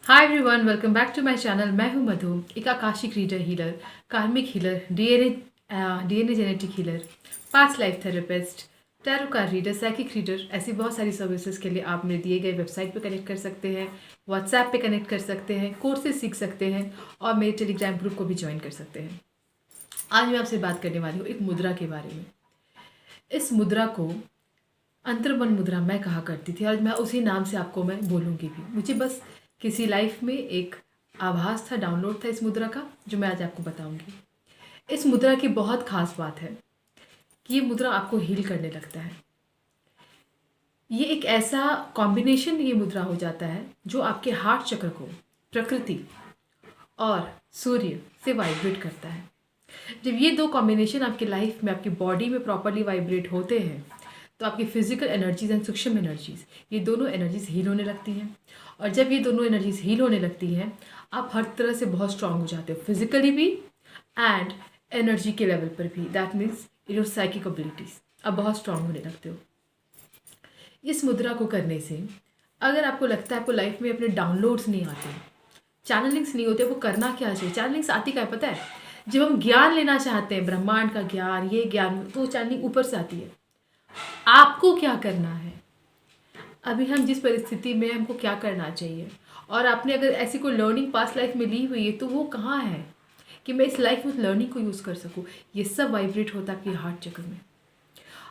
Hi everyone, welcome back to my channel. मैं हूं मधु, एक akashic reader healer, karmic healer, DNA genetic healer, past life therapist, tarot card reader, psychic reader. ऐसी बहुत सारी services के लिए आप मेरे दिए गए वेबसाइट पे कनेक्ट कर सकते हैं, व्हाट्सएप पे कनेक्ट कर सकते हैं, कोर्सेज सीख सकते हैं और मेरे टेलीग्राम ग्रुप को भी ज्वाइन कर सकते हैं। आज मैं आपसे बात करने वाली हूँ एक मुद्रा के बारे में। इस मुद्रा को अंतर्मन मुद्रा मैं कहा करती थी और मैं उसी नाम से आपको मैं बोलूँगी भी। मुझे बस किसी लाइफ में एक आभास था, डाउनलोड था इस मुद्रा का, जो मैं आज आपको बताऊंगी। इस मुद्रा की बहुत खास बात है कि ये मुद्रा आपको हील करने लगता है। ये एक ऐसा कॉम्बिनेशन ये मुद्रा हो जाता है जो आपके हार्ट चक्र को प्रकृति और सूर्य से वाइब्रेट करता है। जब ये दो कॉम्बिनेशन आपकी लाइफ में, आपकी बॉडी में प्रॉपरली वाइब्रेट होते हैं तो आपकी फिजिकल एनर्जीज एंड सूक्ष्म एनर्जीज, ये दोनों एनर्जीज हील होने लगती हैं। और जब ये दोनों एनर्जीज हील होने लगती हैं, आप हर तरह से बहुत स्ट्रांग हो जाते हो, फिजिकली भी एंड एनर्जी के लेवल पर भी। That means your psychic abilities, आप बहुत स्ट्रांग होने लगते हो। इस मुद्रा को करने से अगर आपको लगता है आपको लाइफ में अपने डाउनलोड्स नहीं आते, चैनलिंग्स नहीं होते, वो करना क्या चाहिए? चैनलिंग्स आती क्या है पता है? जब हम ज्ञान लेना चाहते हैं, ब्रह्मांड का ज्ञान, ये ज्ञान, तो वो चैनलिंग ऊपर से आती है। आपको क्या करना है, अभी हम जिस परिस्थिति में, हमको क्या करना चाहिए, और आपने अगर ऐसी कोई लर्निंग पास्ट लाइफ में ली हुई है तो वो कहाँ है कि मैं इस लाइफ में उस लर्निंग को यूज़ कर सकूँ। ये सब वाइब्रेट होता है आपके हार्ट चक्र में।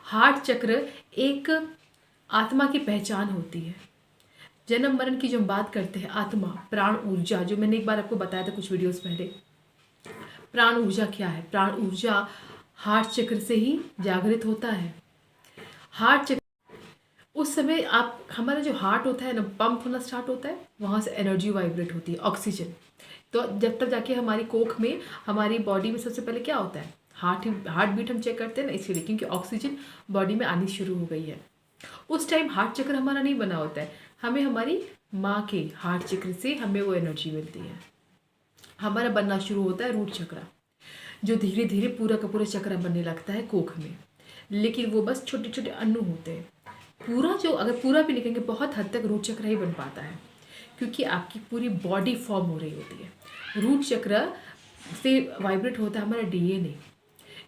हार्ट चक्र एक आत्मा की पहचान होती है। जन्म मरण की जो हम बात करते हैं, आत्मा, प्राण ऊर्जा, जो मैंने एक बार आपको बताया था कुछ वीडियोस पहले। प्राण ऊर्जा क्या है? प्राण ऊर्जा हार्ट चक्र से ही जागृत होता है। हार्ट चक्र उस समय आप, हमारा जो हार्ट होता है ना, पंप होना स्टार्ट होता है, वहाँ से एनर्जी वाइब्रेट होती है, ऑक्सीजन। तो जब तक जाके हमारी कोख में, हमारी बॉडी में सबसे पहले क्या होता है? हार्ट बीट हम चेक करते हैं ना, इसलिए, क्योंकि ऑक्सीजन बॉडी में आनी शुरू हो गई है। उस टाइम हार्ट चक्र हमारा नहीं बना होता है, हमें हमारी माँ के हार्ट चक्र से हमें वो एनर्जी मिलती है। हमारा बनना शुरू होता है रूट चक्र, जो धीरे धीरे पूरा का पूरा चक्र बनने लगता है कोख में। लेकिन वो बस छोटे छोटे अणु होते हैं। पूरा जो, अगर पूरा भी लिखेंगे, बहुत हद तक रूट चक्र ही बन पाता है, क्योंकि आपकी पूरी बॉडी फॉर्म हो रही होती है। रूट चक्र से वाइब्रेट होता है हमारा डीएनए।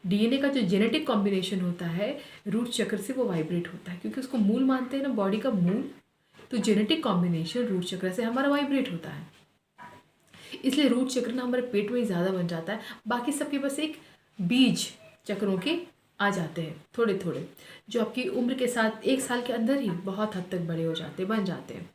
डीएनए का जो जेनेटिक कॉम्बिनेशन होता है, रूट चक्र से वो वाइब्रेट होता है, क्योंकि उसको मूल मानते हैं ना, बॉडी का मूल। तो जेनेटिक कॉम्बिनेशन रूट चक्र से हमारा वाइब्रेट होता है, इसलिए रूट चक्र ना हमारे पेट में ही ज़्यादा बन जाता है। बाकी सबके बस एक बीज चक्रों के आ जाते हैं थोड़े थोड़े, जो आपकी उम्र के साथ 1 साल के अंदर ही बहुत हद तक बड़े हो जाते, बन जाते हैं।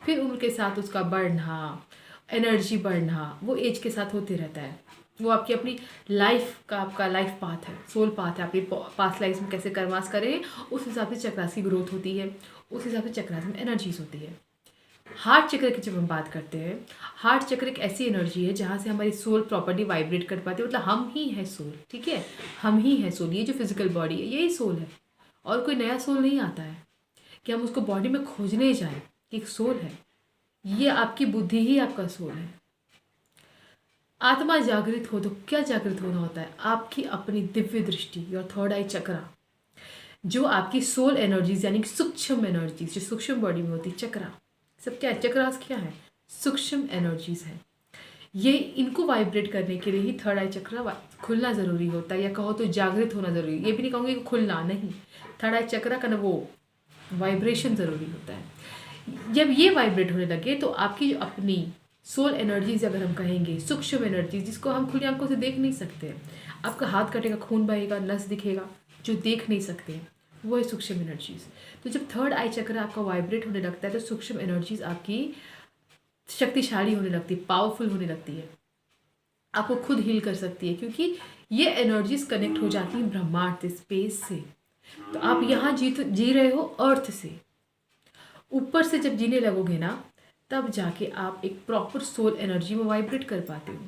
फिर उम्र के साथ उसका बढ़ना, एनर्जी बढ़ना, वो एज के साथ होते रहता है। वो आपकी अपनी लाइफ का, आपका लाइफ पाथ है, सोल पाथ है। आपकी पास्ट लाइफ में कैसे कर्मास करें, उस हिसाब से चक्रास की ग्रोथ होती है, उस हिसाब से चक्रास में एनर्जीज होती है। हार्ट चक्र की जब हम बात करते हैं, हार्ट चक्र एक ऐसी एनर्जी है जहाँ से हमारी सोल प्रॉपर्ली वाइब्रेट कर पाती है। मतलब हम ही है सोल, ठीक है, हम ही है सोल। ये जो फिजिकल बॉडी है, यही सोल है, और कोई नया सोल नहीं आता है कि हम उसको बॉडी में खोजने जाएं कि एक सोल है। ये आपकी बुद्धि ही आपका सोल है। आत्मा जागृत हो तो क्या जागृत होना होता है? आपकी अपनी दिव्य दृष्टि, योर थर्ड आई चक्रा, जो आपकी सोल एनर्जीज यानी सूक्ष्म एनर्जीज, जो सूक्ष्म बॉडी में होती है, चक्रा सब क्या है? चक्रास क्या है? सूक्ष्म एनर्जीज है। ये इनको वाइब्रेट करने के लिए ही थर्ड आई चक्र खुलना ज़रूरी होता है, या कहो तो जागृत होना ज़रूरी। ये भी नहीं कहूँगी कि खुलना नहीं, थर्ड आई चक्र का ना वो वाइब्रेशन ज़रूरी होता है। जब ये वाइब्रेट होने लगे तो आपकी जो अपनी सोल एनर्जीज, अगर हम कहेंगे सूक्ष्म एनर्जीज, जिसको हम खुली आंखों से देख नहीं सकते, आपका हाथ कटेगा, खून बहेगा, नस दिखेगा, जो देख नहीं सकते, वो है सूक्ष्म एनर्जीज। तो जब थर्ड आई चक्र आपका वाइब्रेट होने लगता है तो सूक्ष्म एनर्जीज आपकी शक्तिशाली होने लगती है, पावरफुल होने लगती है, आपको खुद हील कर सकती है, क्योंकि ये एनर्जीज कनेक्ट हो जाती हैं ब्रह्मांड से, स्पेस से। तो आप यहाँ जी रहे हो अर्थ से, ऊपर से जब जीने लगोगे ना, तब जाके आप एक प्रॉपर सोल एनर्जी में वाइब्रेट कर पाते हो।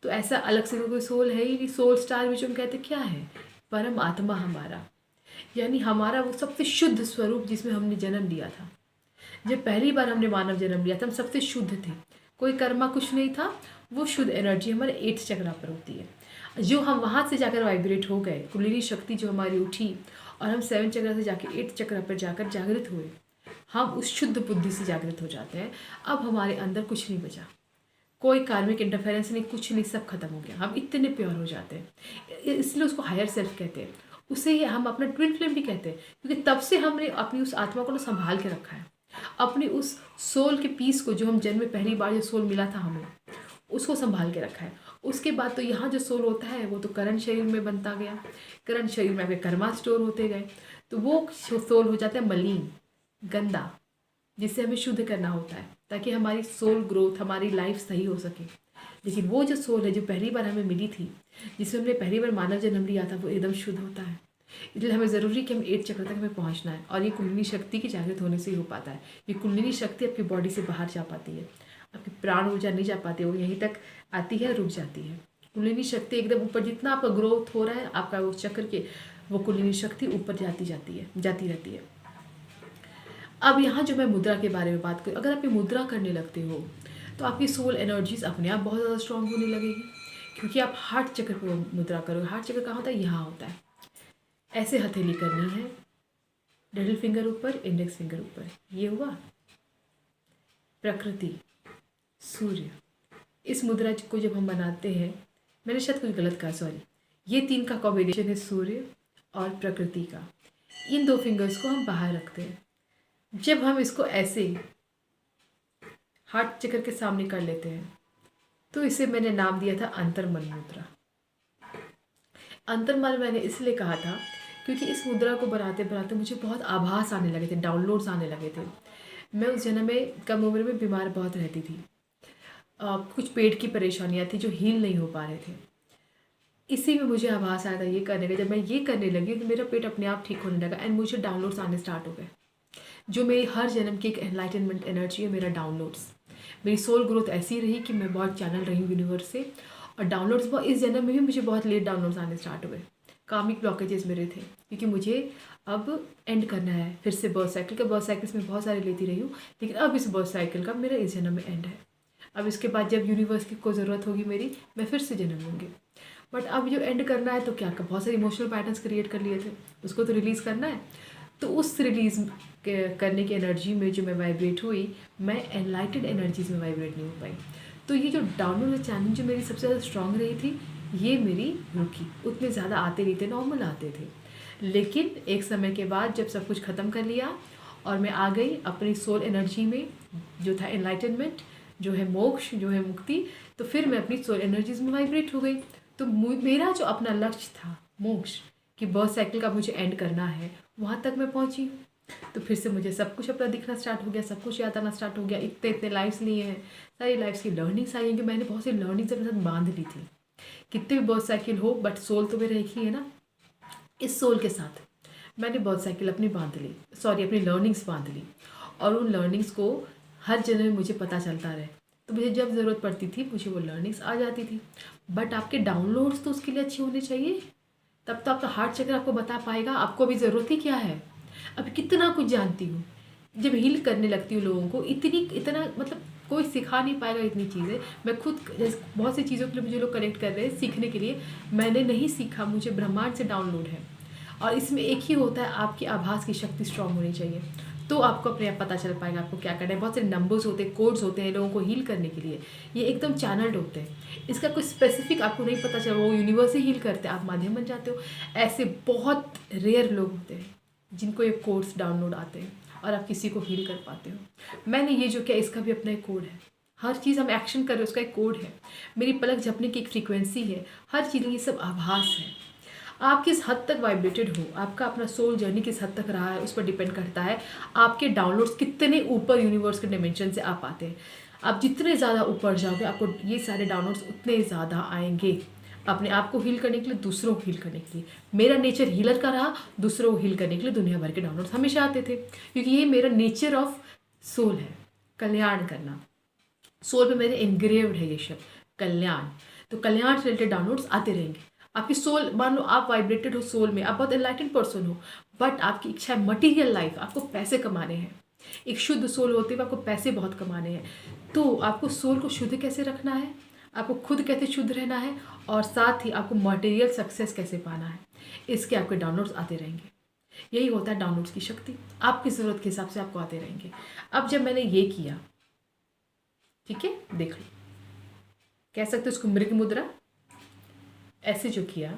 तो ऐसा अलग से कोई सोल है ही नहीं। सोल स्टार में जो हम कहते क्या है? परम आत्मा हमारा, यानी हमारा वो सबसे शुद्ध स्वरूप जिसमें हमने जन्म लिया था। जब पहली बार हमने मानव जन्म लिया था, हम सबसे शुद्ध थे, कोई कर्मा कुछ नहीं था। वो शुद्ध एनर्जी हमारे 8th चक्रा पर होती है। जो हम वहाँ से जाकर वाइब्रेट हो गए, कुंडलिनी शक्ति जो हमारी उठी, और हम 7th चक्रा से जाके 8th चक्रा पर जाकर जागृत हुए, हम उस शुद्ध बुद्धि से जागृत हो जाते हैं। अब हमारे अंदर कुछ नहीं बचा, कोई कार्मिक इंटरफेरेंस नहीं, कुछ नहीं, सब खत्म हो गया। हम इतने प्योर हो जाते हैं, इसलिए उसको हायर सेल्फ कहते हैं। उसे ही हम अपना ट्विन फ्लेम भी कहते हैं, क्योंकि तब से हमने अपनी उस आत्मा को ना संभाल के रखा है, अपनी उस सोल के पीस को, जो हम जन्म में पहली बार जो सोल मिला था हमें, उसको संभाल के रखा है। उसके बाद तो यहाँ जो सोल होता है वो तो करंट शरीर में बनता गया, करंट शरीर में आपके कर्मा स्टोर होते गए, तो वो सोल हो जाता है मलिन, गंदा, जिससे हमें शुद्ध करना होता है ताकि हमारी सोल ग्रोथ, हमारी लाइफ सही हो सके। लेकिन वो जो सोल है जो पहली बार हमें मिली थी, जिसमें हमने पहली बार मानव जन्म लिया था, वो एकदम शुद्ध होता है। इसलिए हमें ज़रूरी कि हम 8 चक्र तक हमें पहुंचना है, और ये कुंडलिनी शक्ति की जागृत होने से ही हो पाता है। ये कुंडलिनी शक्ति आपकी बॉडी से बाहर जा पाती है, आपकी प्राण ऊर्जा नहीं जा पाती, वो यहीं तक आती है, रुक जाती है। कुंडलिनी शक्ति एकदम ऊपर, जितना आपका ग्रोथ हो रहा है आपका वो चक्र के, वो कुंडलिनी शक्ति ऊपर जाती रहती है। अब यहाँ जो मैं मुद्रा के बारे में बात करूँ, अगर आप ये मुद्रा करने लगते हो तो आपकी सोल एनर्जीज अपने आप बहुत ज़्यादा स्ट्रांग होने लगेगी, क्योंकि आप हार्ट चक्र पर मुद्रा करोगे। हार्ट चक्र कहाँ होता है? यहाँ होता है। ऐसे हथेली करनी है, लिटिल फिंगर ऊपर, इंडेक्स फिंगर ऊपर, ये हुआ। प्रकृति, सूर्य, इस मुद्रा को जब हम बनाते हैं, मैंने शायद कुछ गलत कहा, सॉरी, ये 3 का कॉम्बिनेशन है, सूर्य और प्रकृति का। इन 2 फिंगर्स को हम बाहर रखते हैं। जब हम इसको ऐसे हार्ट चक्र के सामने कर लेते हैं, तो इसे मैंने नाम दिया था अंतर्मन मुद्रा। अंतर्मन मैंने इसलिए कहा था क्योंकि इस मुद्रा को बनाते बनाते मुझे बहुत आभास आने लगे थे, डाउनलोड्स आने लगे थे। मैं उस जन्म में कम उम्र में बीमार बहुत रहती थी, कुछ पेट की परेशानियां थी जो हील नहीं हो पा रहे थे। इसी में मुझे आभास आया था ये करने का। जब मैं ये करने लगी तो मेरा पेट अपने आप ठीक होने लगा, एंड मुझे डाउनलोड्स आने स्टार्ट हो गए, जो मेरी हर जन्म की एक एनलाइटनमेंट एनर्जी है, मेरा डाउनलोड्स। मेरी सोल ग्रोथ ऐसी रही कि मैं बहुत चैनल रही हूँ यूनिवर्स से, और डाउनलोड्स बहुत, इस जन्म में भी मुझे बहुत लेट डाउनलोड्स आने स्टार्ट हुए। कार्मिक ब्लॉकेजेस मेरे थे, क्योंकि मुझे अब एंड करना है फिर से बर्थ साइकिल का। बर्थ साइकिल्स में बहुत सारे लेती रही हूँ, लेकिन अब इस बर्थ साइकिल का मेरा इस जन्म में एंड है। अब इसके बाद जब यूनिवर्स की कोई ज़रूरत होगी मेरी, मैं फिर से जन्म लूँगी। बट अब जो एंड करना है तो क्या, बहुत सारे इमोशनल पैटर्न्स क्रिएट कर लिए थे, उसको तो रिलीज़ करना है। तो उस रिलीज़ करने की एनर्जी में जो मैं वाइब्रेट हुई, मैं एनलाइटेड एनर्जीज में वाइब्रेट नहीं हो पाई। तो ये जो डाउनलोड चैनल जो मेरी सबसे ज़्यादा स्ट्रांग रही थी, ये मेरी रुकी। उतने ज़्यादा आते नहीं थे, नॉर्मल आते थे। लेकिन एक समय के बाद जब सब कुछ ख़त्म कर लिया और मैं आ गई अपनी सोल एनर्जी में, जो था एनलाइटनमेंट, जो है मोक्ष, जो है मुक्ति, तो फिर मैं अपनी सोल एनर्जीज में वाइब्रेट हो गई। तो मेरा जो अपना लक्ष्य था मोक्ष, कि बर्थ साइकिल का मुझे एंड करना है, वहाँ तक मैं पहुँची। तो फिर से मुझे सब कुछ अपना दिखना स्टार्ट हो गया, सब कुछ याद आना स्टार्ट हो गया। इतने इतने लाइफ्स लिए हैं, सारी लाइफ्स की लर्निंग्स आई हैं, कि मैंने बहुत सी लर्निंग्स अपने साथ बांध ली थी। कितने भी बर्थ साइकिल हो, बट सोल तो मेरा एक ही है ना। इस सोल के साथ मैंने बर्थ साइकिल अपनी बांध ली, सॉरी अपनी लर्निंग्स बांध ली, और उन लर्निंग्स को हर जन्म में मुझे पता चलता रहे। तो मुझे जब ज़रूरत पड़ती थी मुझे वो लर्निंग्स आ जाती थी। बट आपके डाउनलोड्स तो उसके लिए अच्छे होने चाहिए, तब तो आपका हार्ट चक्र आपको बता पाएगा आपको अभी ज़रूरत ही क्या है। अभी कितना कुछ जानती हूँ, जब हील करने लगती हूँ लोगों को, इतना मतलब कोई सिखा नहीं पाएगा इतनी चीज़ें। मैं खुद जैसे बहुत सी चीज़ों के लिए मुझे लोग कनेक्ट कर रहे हैं सीखने के लिए, मैंने नहीं सीखा, मुझे ब्रह्मांड से डाउनलोड है। और इसमें एक ही होता है, आपकी आभास की शक्ति स्ट्रांग होनी चाहिए, तो आपको अपने आप पता चल पाएगा आपको क्या करना है। बहुत सारे नंबर्स होते हैं, कोड्स होते हैं लोगों को हील करने के लिए, ये एकदम चैनल्ड होते हैं। इसका कोई स्पेसिफिक आपको नहीं पता चला, वो यूनिवर्स ही हील करते हैं, आप माध्यम बन जाते हो। ऐसे बहुत रेयर लोग होते हैं जिनको ये कोड्स डाउनलोड आते हैं और आप किसी को हील कर पाते हो। मैंने ये जो किया, इसका भी अपना एक कोड है। हर चीज़ हम एक्शन कर रहे हैं, उसका एक कोड है। मेरी पलक झपने की एक फ्रीक्वेंसी है, हर चीज़ ये सब आभास है। आप किस हद तक वाइब्रेटेड हो, आपका अपना सोल जर्नी किस हद तक रहा है, उस पर डिपेंड करता है आपके डाउनलोड्स कितने ऊपर यूनिवर्स के डायमेंशन से आप आते हैं। आप जितने ज़्यादा ऊपर जाओगे, आपको ये सारे डाउनलोड्स उतने ज़्यादा आएंगे, अपने आप को हील करने के लिए, दूसरों को हील करने के लिए। मेरा नेचर हीलर का रहा, दूसरों को हील करने के लिए दुनिया भर के डाउनलोड्स हमेशा आते थे, क्योंकि ये मेरा नेचर ऑफ सोल है, कल्याण करना। सोल पे मेरे इनग्रेव्ड है ये शब्द कल्याण। तो कल्याण से रिलेटेड डाउनलोड्स आते रहेंगे। आपकी सोल, मान लो आप वाइब्रेटेड हो सोल में, आप बहुत एनलाइटेंड पर्सन हो, बट आपकी इच्छा है मटीरियल लाइफ, आपको पैसे कमाने हैं। एक शुद्ध सोल होते हुए आपको पैसे बहुत कमाने हैं, तो आपको सोल को शुद्ध कैसे रखना है, आपको खुद कैसे शुद्ध रहना है, और साथ ही आपको मटेरियल सक्सेस कैसे पाना है, इसके आपके डाउनलोड्स आते रहेंगे। यही होता है डाउनलोड्स की शक्ति। आपकी ज़रूरत के हिसाब से आपको आते रहेंगे। अब जब मैंने ये किया, ठीक है, देख लो, कह सकते हो उसको मृग मुद्रा, ऐसे जो किया,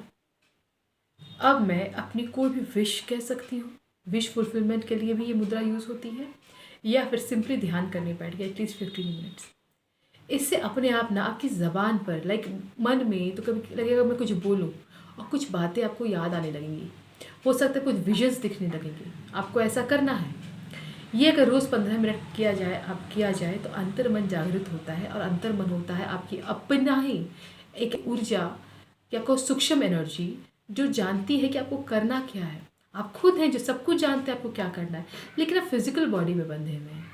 अब मैं अपनी कोई भी विश कह सकती हूँ। विश फुलफिलमेंट के लिए भी ये मुद्रा यूज़ होती है, या फिर सिंपली ध्यान करने बैठ गया एटलीस्ट 15 मिनट्स। इससे अपने आप ना आपकी ज़बान पर, लाइक मन में तो कभी लगेगा मैं कुछ बोलूँ और कुछ बातें आपको याद आने लगेंगी। हो सकता है कुछ विजन्स दिखने लगेंगे। आपको ऐसा करना है। ये अगर रोज़ 15 मिनट किया जाए तो अंतर मन जागृत होता है, और अंतर मन होता है आपकी अपना ही एक ऊर्जा या कोई सूक्ष्म एनर्जी जो जानती है कि आपको करना क्या है। आप खुद हैं जो सब कुछ जानते हैं आपको क्या करना है, लेकिन आप फिजिकल बॉडी में बंधे हुए हैं।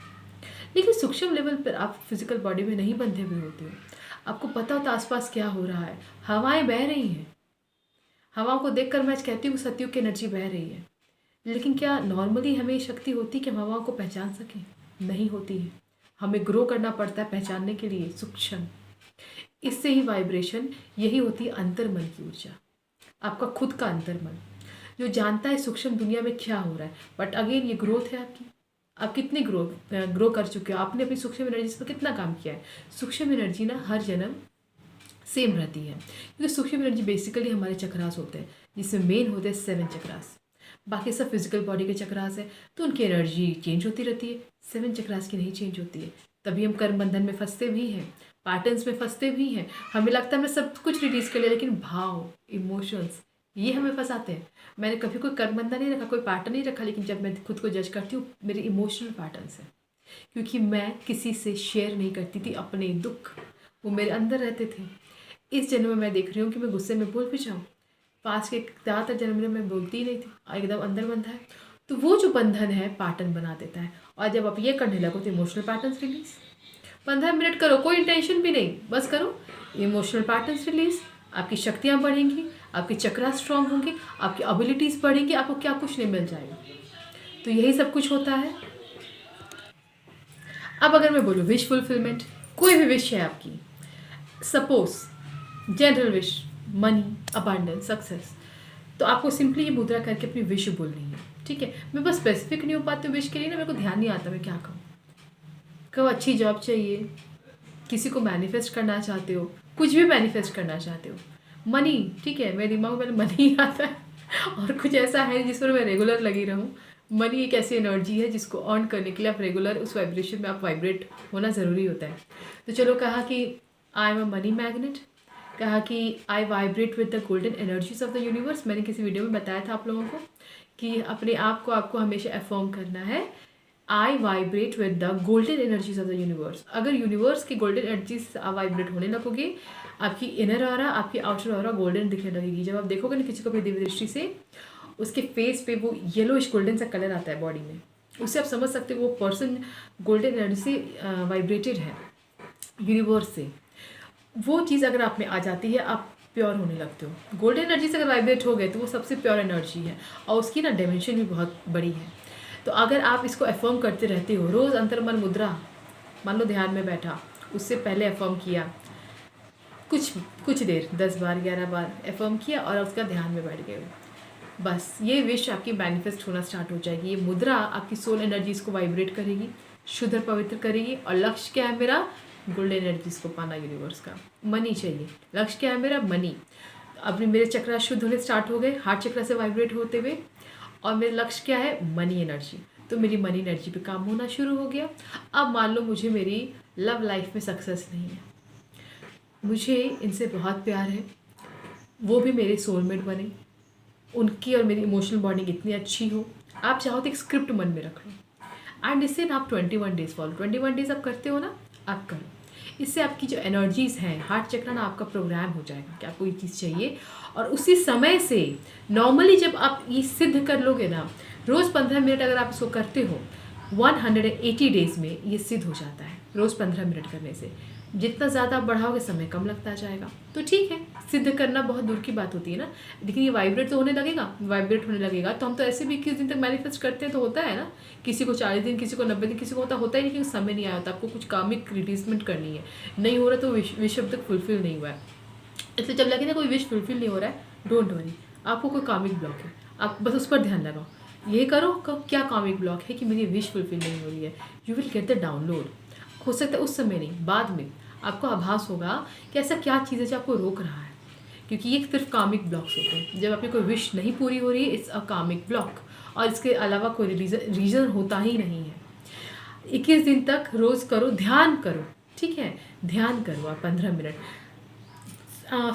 लेकिन सूक्ष्म लेवल पर आप फिजिकल बॉडी में नहीं बंधे हुए होते हो। आपको पता होता है आसपास क्या हो रहा है, हवाएं बह रही हैं। हवाओं को देखकर मैं आज कहती हूँ सतयुग की एनर्जी बह रही है। लेकिन क्या नॉर्मली हमें शक्ति होती है कि हम हवाओं को पहचान सकें? नहीं होती है। हमें ग्रो करना पड़ता है पहचानने के लिए सूक्ष्म। इससे ही वाइब्रेशन, यही होती है अंतर मन की ऊर्जा। आपका खुद का अंतर मन जो जानता है सूक्ष्म दुनिया में क्या हो रहा है। बट अगेन ये ग्रोथ है आपकी। आप कितनी ग्रो कर चुके हो, आपने अपनी सूक्ष्म एनर्जी पर कितना काम किया है। सूक्ष्म एनर्जी ना हर जन्म सेम रहती है, क्योंकि सूक्ष्म एनर्जी बेसिकली हमारे चक्रास होते हैं, जिसमें मेन होते हैं 7 चक्रास। बाकी सब फिजिकल बॉडी के चक्रास है, तो उनकी एनर्जी चेंज होती रहती है। 7 चक्रास की नहीं चेंज होती है। तभी हम कर्म बंधन में फंसते भी हैं, पैटर्न्स में फंसते भी हैं। हमें लगता है हमने सब कुछ रिलीज कर लिया, लेकिन भाव, इमोशंस, ये हमें फंसाते हैं। मैंने कभी कोई कर्म बंधन नहीं रखा, कोई पैटर्न नहीं रखा, लेकिन जब मैं खुद को जज करती हूँ मेरे इमोशनल पैटर्न्स हैं, क्योंकि मैं किसी से शेयर नहीं करती थी अपने दुख, वो मेरे अंदर रहते थे। इस जन्म में मैं देख रही हूँ कि मैं गुस्से में बोल भी जाऊँ। पास्ट के ज़्यादातर जन्म में मैं बोलती ही नहीं थी, एकदम अंदर बंधा है। तो वो जो बंधन है पैटर्न बना देता है। और जब आप ये करने लगो तो इमोशनल पैटर्न्स रिलीज। 15 मिनट करो, कोई इंटेंशन भी नहीं, बस करो, इमोशनल पैटर्न्स रिलीज। आपकी शक्तियाँ बढ़ेंगी, आपके चक्रा स्ट्रांग होंगे, आपकी एबिलिटीज़ बढ़ेंगी, आपको क्या कुछ नहीं मिल जाएगा। तो यही सब कुछ होता है। अब अगर मैं बोलूँ विश फुलफिलमेंट, कोई भी विश है आपकी, suppose general wish, money, abundance, success, तो आपको सिंपली ये मुद्रा करके अपनी विश बोलनी है। ठीक है, मैं बस स्पेसिफिक नहीं हो पाती विश के लिए ना, मेरे को ध्यान नहीं आता मैं क्या कहूँ। कब अच्छी जॉब चाहिए, किसी को मैनिफेस्ट करना चाहते हो, कुछ भी मैनिफेस्ट करना चाहते हो, मनी, ठीक है, मेरे दिमाग में मनी आता है। और कुछ ऐसा है जिस पर मैं रेगुलर लगी रहूँ। मनी एक ऐसी एनर्जी है जिसको अर्न करने के लिए आप रेगुलर उस वाइब्रेशन में आप वाइब्रेट होना ज़रूरी होता है। तो चलो, कहा कि I am a money magnet, कहा कि I vibrate with the golden energies of the universe. मैंने किसी वीडियो में बताया था आप लोगों को कि अपने आप को आपको हमेशा अफर्म करना है, I vibrate with the golden energies of the universe. अगर यूनिवर्स की गोल्डन एनर्जीज आप वाइब्रेट होने लगोगे, आपकी इनर ऑरा, आपकी आउटर ऑरा गोल्डन दिखने लगेगी। जब आप देखोगे ना किसी को भी दिव्य दृष्टि से, उसके फेस पे वो येलोइश गोल्डन सा कलर आता है बॉडी में, उससे आप समझ सकते हो वो पर्सन गोल्डन एनर्जी से वाइब्रेटेड है यूनिवर्स से। वो चीज़ अगर आप में आ जाती है, आप प्योर होने लगते हो। गोल्डन एनर्जी से अगर वाइब्रेट हो गए तो वो सबसे प्योर एनर्जी है, और उसकी ना डायमेंशन भी बहुत बड़ी है। तो अगर आप इसको अफर्म करते रहते हो रोज़, अंतर्मन मुद्रा, मान लो ध्यान में बैठा, उससे पहले अफर्म किया कुछ देर, 10 बार 11 बार अफर्म किया और उसका ध्यान में बैठ गए, बस ये विश आपकी मैनिफेस्ट होना स्टार्ट हो जाएगी। ये मुद्रा आपकी सोल एनर्जीज को वाइब्रेट करेगी, शुद्ध और पवित्र करेगी। और लक्ष्य क्या है मेरा? गोल्डन एनर्जीज को पाना यूनिवर्स का। मनी चाहिए, लक्ष्य क्या है मेरा? मनी। अभी मेरे चक्रा शुद्ध होने स्टार्ट हो गए, हार्ट चक्रा से वाइब्रेट होते हुए, और मेरा लक्ष्य क्या है? Money energy. तो मेरी मनी एनर्जी पे काम होना शुरू हो गया। अब मान लो मुझे मेरी लव लाइफ में सक्सेस नहीं है, मुझे इनसे बहुत प्यार है, वो भी मेरे सोलमेट बने, उनकी और मेरी इमोशनल बॉन्डिंग इतनी अच्छी हो। आप चाहो तो एक स्क्रिप्ट मन में रख लो, एंड इससे ना आप 21 डेज फॉलो, 21 डेज आप करते हो ना, आप करो। इससे आपकी जो एनर्जीज़ हैं, हार्ट चक्र ना आपका प्रोग्राम हो जाएगा कि आपको ये चीज़ चाहिए। और उसी समय से नॉर्मली जब आप ये सिद्ध कर लोगे ना, रोज़ 15 मिनट अगर आप इसको करते हो, 180 डेज़ में ये सिद्ध हो जाता है। रोज़ 15 मिनट करने से जितना ज़्यादा आप बढ़ाओगे समय कम लगता जाएगा। तो ठीक है, सिद्ध करना बहुत दूर की बात होती है ना, लेकिन ये वाइब्रेट तो होने लगेगा। वाइब्रेट होने लगेगा तो हम तो ऐसे भी 21 दिन तक मैनिफेस्ट करते हैं, तो होता है ना, किसी को 40 दिन, किसी को 90 दिन, किसी को होता ही नहीं, क्योंकि समय नहीं आया होता। आपको कुछ कामिक रिलीजमेंट करनी है, नहीं हो रहा तो विश अब तक फुलफिल नहीं हुआ है। इसलिए जब लगे ना कोई विश फुलफिल नहीं हो रहा है, डोंट वरी, आपको कोई कामिक ब्लॉक है, आप बस उस पर ध्यान लगाओ ये करो क्या कॉमिक ब्लॉक है कि मेरी विश फुलफिल नहीं हो रही है, you will get the download. हो सकता है उस समय नहीं, बाद में आपको आभास होगा कि ऐसा क्या चीज़ है जो आपको रोक रहा है, क्योंकि ये सिर्फ कामिक ब्लॉक्स होते हैं। जब आपकी कोई विश नहीं पूरी हो रही है, इट्स अ कामिक ब्लॉक, और इसके अलावा कोई रीज़न होता ही नहीं है। 21 दिन तक रोज़ करो, ध्यान करो, ठीक है, ध्यान करो आप 15 मिनट।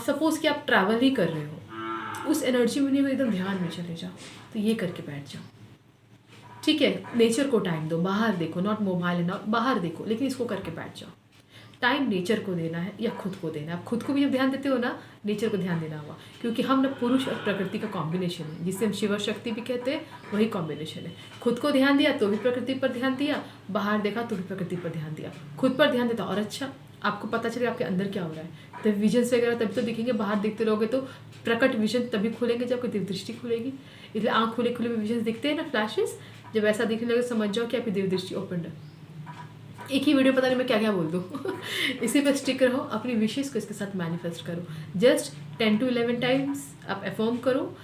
सपोज़ कि आप ट्रैवल ही कर रहे हो, उस एनर्जी में नहीं हो, एकदम ध्यान में चले जाओ, तो ये करके बैठ जाओ, ठीक है। नेचर को टाइम दो, बाहर देखो, नॉट मोबाइल एंड बाहर देखो, लेकिन इसको करके बैठ जाओ। टाइम नेचर को देना है या खुद को देना है। आप खुद को भी जब ध्यान देते हो ना, नेचर को ध्यान देना होगा, क्योंकि हम ना पुरुष और प्रकृति का कॉम्बिनेशन है, जिसे हम शिव शक्ति भी कहते हैं, वही कॉम्बिनेशन है। खुद को ध्यान दिया तो भी प्रकृति पर ध्यान दिया, बाहर देखा तो भी प्रकृति पर ध्यान दिया। खुद पर ध्यान देता और अच्छा, आपको पता चलेगा आपके अंदर क्या हो रहा है। तब विजन्स वगैरह तभी तो दिखेंगे, बाहर देखते रहोगे तो प्रकट विजन तभी खुलेंगे जब आपकी दृष्टि खुलेगी। इसलिए आँख खुले खुले में विजन्स दिखते हैं ना, फ्लैशेस, जब ऐसा दिखने लगे समझ जाओ कि आपकी देव दृष्टि ओपन है। एक ही वीडियो पता नहीं मैं क्या क्या बोल दूँ इसी पर स्टिक रहो, अपनी विशेष को इसके साथ मैनिफेस्ट करो। जस्ट 10 to 11 टाइम्स आप अफर्म करो।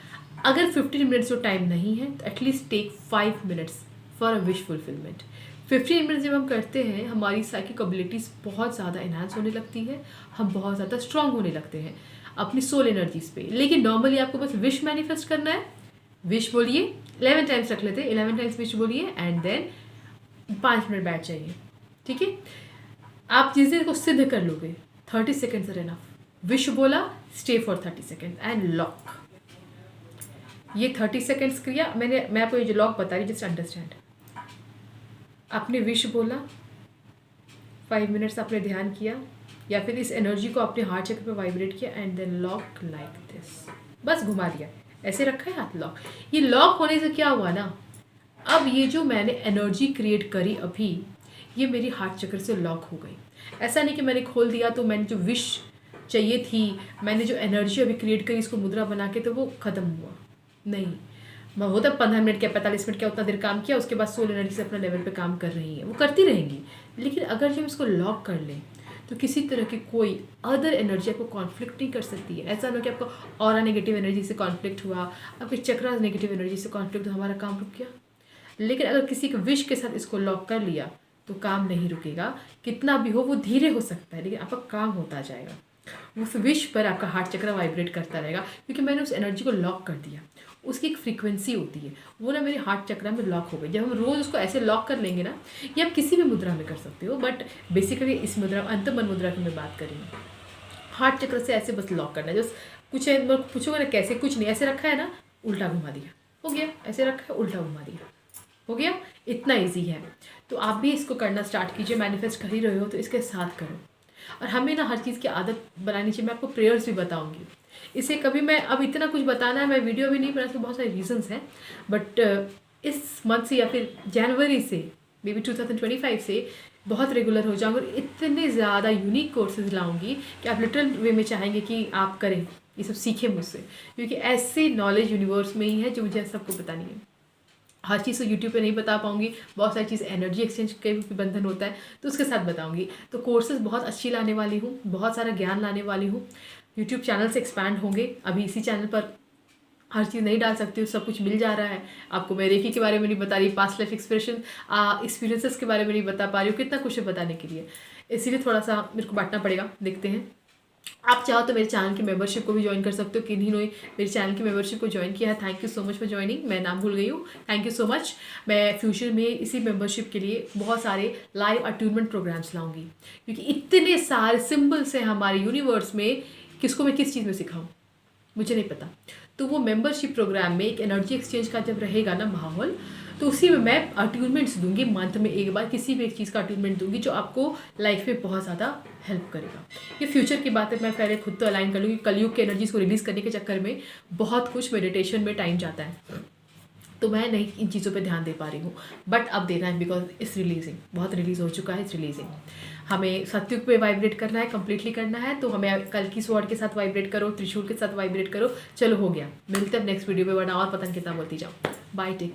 अगर 15 मिनट्स जो टाइम नहीं है तो at least take 5 minutes for a wish fulfilment. 15 minutes जब हम करते हैं, हमारी साइकिक एबिलिटीज़ बहुत ज़्यादा इन्हांस होने लगती है, हम बहुत ज़्यादा स्ट्रांग होने लगते हैं अपनी सोल एनर्जीज पे। लेकिन नॉर्मली आपको बस विश मैनिफेस्ट करना है। विश बोलिए, 11 टाइम्स रख लेते हैं, 11 टाइम्स विश बोलिए एंड देन 5 मिनट बैठ जाइए, ठीक है। आप चीज़ें को सिद्ध कर लोगे, 30 सेकेंड्स आर इनफ। विश बोला, stay for 30 second and lock. ये 30 सेकेंड्स क्रिया मैं आपको ये जो लॉक बता रही, जस्ट अंडरस्टैंड। आपने विश बोला, 5 मिनट्स आपने ध्यान किया, या फिर इस एनर्जी को अपने हार्ट चक्र पे वाइब्रेट किया and then lock like this, बस घुमा दिया, ऐसे रखा है हाथ लॉक। ये लॉक होने से क्या हुआ ना, अब ये जो मैंने एनर्जी क्रिएट करी अभी, ये मेरी हार्ट चक्र से लॉक हो गई। ऐसा नहीं कि मैंने खोल दिया तो मैंने जो विश चाहिए थी, मैंने जो एनर्जी अभी क्रिएट करी इसको मुद्रा बना के, तो वो ख़त्म हुआ नहीं। मैं वो तब 15 मिनट क्या 45 मिनट क्या उतना देर काम किया, उसके बाद सोल एनर्जी से अपना लेवल पे काम कर रही है, वो करती रहेंगी। लेकिन अगर जब इसको लॉक कर लें तो किसी तरह की कोई अदर एनर्जी आपको कॉन्फ्लिक्ट नहीं कर सकती है। ऐसा ना कि आपको और नेगेटिव एनर्जी से कॉन्फ्लिक्ट हुआ, आपके चक्रास नेगेटिव एनर्जी से कॉन्फ्लिक्ट हुआ, हमारा काम रुक गया। लेकिन अगर किसी के विश के साथ इसको लॉक कर लिया तो काम नहीं रुकेगा, कितना भी हो, वो धीरे हो सकता है लेकिन आपका काम होता जाएगा। उस विश पर आपका हार्ट चक्र वाइब्रेट करता रहेगा, क्योंकि मैंने उस एनर्जी को लॉक कर दिया। उसकी एक फ्रीक्वेंसी होती है, वो ना मेरे हार्ट चक्र में लॉक हो गई। जब हम रोज़ उसको ऐसे लॉक कर लेंगे ना, ये आप किसी भी मुद्रा में कर सकते हो, बट बेसिकली इस मुद्रा अंतर्मन मुद्रा की मैं बात करेंगे। हार्ट चक्र से ऐसे बस लॉक करना है। जस्ट कुछ पूछोगे ना कैसे, कुछ नहीं, ऐसे रखा है ना, उल्टा घुमा दिया, हो गया। ऐसे रखा है, उल्टा घुमा दिया, हो गया। इतना ईजी है। तो आप भी इसको करना स्टार्ट कीजिए। मैनिफेस्ट कर ही रहे हो तो इसके साथ करो। और हमें ना हर चीज़ की आदत बनानी चाहिए। मैं आपको प्रेयर्स भी बताऊंगी। इसे कभी मैं अब इतना कुछ बताना है, मैं वीडियो भी नहीं बना, इसके बहुत सारे रीजंस हैं। बट इस मंथ से या फिर जनवरी से, मे बी 2025 से बहुत रेगुलर हो जाऊंगी और इतने ज़्यादा यूनिक कोर्सेज लाऊंगी कि आप लिटरल वे में चाहेंगे कि आप करें, ये सब सीखें मुझसे, क्योंकि ऐसी नॉलेज यूनिवर्स में ही है जो मुझे सबको बतानी है। हर चीज़ तो यूट्यूब पे नहीं बता पाऊंगी, बहुत सारी चीज़ एनर्जी एक्सचेंज के भी बंधन होता है तो उसके साथ बताऊंगी। तो कोर्सेज बहुत अच्छी लाने वाली हूँ, बहुत सारा ज्ञान लाने वाली हूँ। यूट्यूब चैनल से एक्सपैंड होंगे। अभी इसी चैनल पर हर चीज़ नहीं डाल सकती हूँ, सब कुछ मिल जा रहा है आपको। मैं रेकी के बारे में नहीं बता रही, पास्ट लाइफ एक्सपीरियंसेस के बारे में नहीं बता पा रही हूँ, कितना कुछ है बताने के लिए। इसीलिए थोड़ा सा मेरे को बांटना पड़ेगा, देखते हैं। आप चाहो तो मेरे चैनल की मेंबरशिप को भी ज्वाइन कर सकते हो। किन्हीं ने मेरे चैनल की मेंबरशिप को ज्वाइन किया है, thank you so much for joining. मैं नाम भूल गई हूँ, थैंक यू सो मच। मैं फ्यूचर में इसी मेंबरशिप के लिए बहुत सारे लाइव अट्यूनमेंट प्रोग्राम्स लाऊंगी, क्योंकि इतने सारे सिंबल से हमारे यूनिवर्स में किसको मैं किस चीज़ में सिखाऊं मुझे नहीं पता। तो वो मेंबरशिप प्रोग्राम में एक एनर्जी एक्सचेंज का जब रहेगा ना माहौल, तो उसी में मैं अट्यूनमेंट्स दूंगी। मंथ में एक बार किसी भी एक चीज़ का अट्यूनमेंट दूंगी जो आपको लाइफ में बहुत ज़्यादा हेल्प करेगा। ये फ्यूचर की बात है, मैं पहले खुद तो अलाइन कर लूँगी। कलयुग के एनर्जीज को रिलीज़ करने के चक्कर में बहुत कुछ मेडिटेशन में टाइम जाता है, तो मैं नहीं इन चीज़ों पे ध्यान दे पा रही हूँ। बट अब देना है, बिकॉज इट्स रिलीजिंग, बहुत रिलीज़ हो चुका है, इट्स रिलीजिंग। हमें सत्युग पे वाइब्रेट करना है, कंप्लीटली करना है। तो हमें कल की स्वॉर्ड के साथ वाइब्रेट करो, त्रिशूल के साथ वाइब्रेट करो। चलो हो गया, मिलते हैं नेक्स्ट वीडियो में, वरना और पता नहीं कितना बोलती जाओ। Bye, take.